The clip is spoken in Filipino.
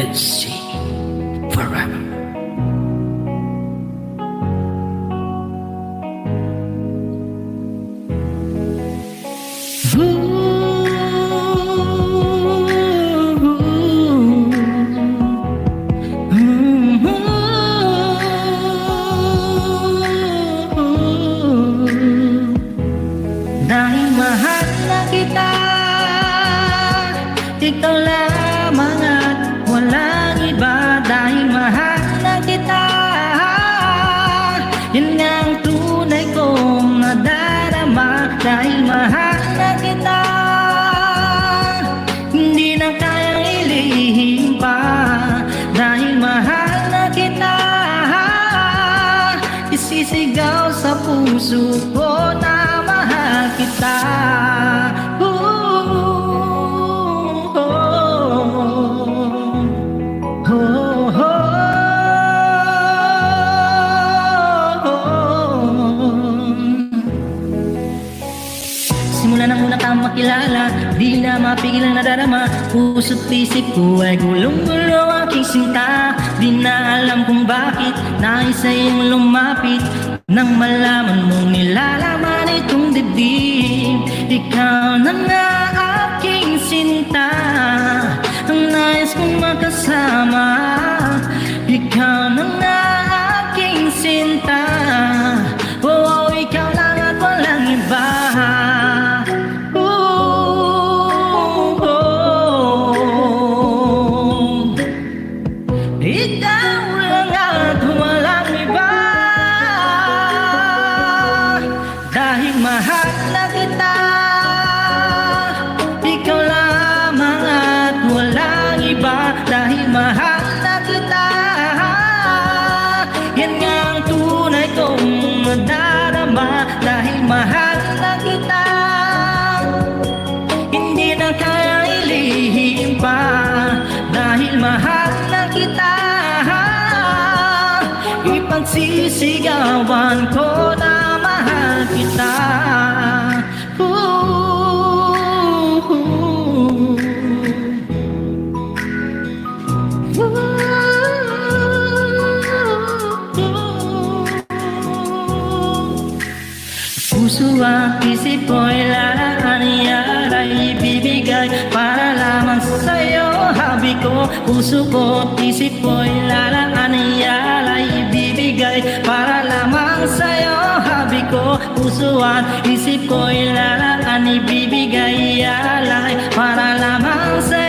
LC forever. Dahil mahal na kita, ikaw lamang at walang iba. Dahil mahal na kita, yun nga ang tunay kong nadarama. Dahil mahal na kita, hindi na kayang ilihim pa. Dahil mahal na kita, isisigaw sa puso ko na mahal kita. Simula nang una kang makilala, di na mapigil ang nadarama. Puso't isip ko ay gulong-gulo aking sinta. Di na alam kung bakit nais sa'yong lumapit. Nang malaman mong nilalaman itong dibdib, ikaw na nga aking sinta, ang nais kong makasama. Ikaw na nga aking sinta, oh, ikaw lang at walang iba. Ikaw lang at walang iba. Dahil mahal na kita, ikaw lamang at walang iba. Dahil mahal na kita, yan nga ang tunay kong nadarama. Dahil mahal na kita, hindi na kaya ilihim pa. Dahil mahal na kita, ipagsisigawan ko na mahal kita. Puso at isip ko'y lalakanin ay ibibigay para lamang sa'yo. Habi ko, puso ko at isip ko'y lalakanin ay ibibigay para lamang sa'yo. Habi ko, puso at isip ko'y lalakanin ibibigay alay para lamang sa'yo.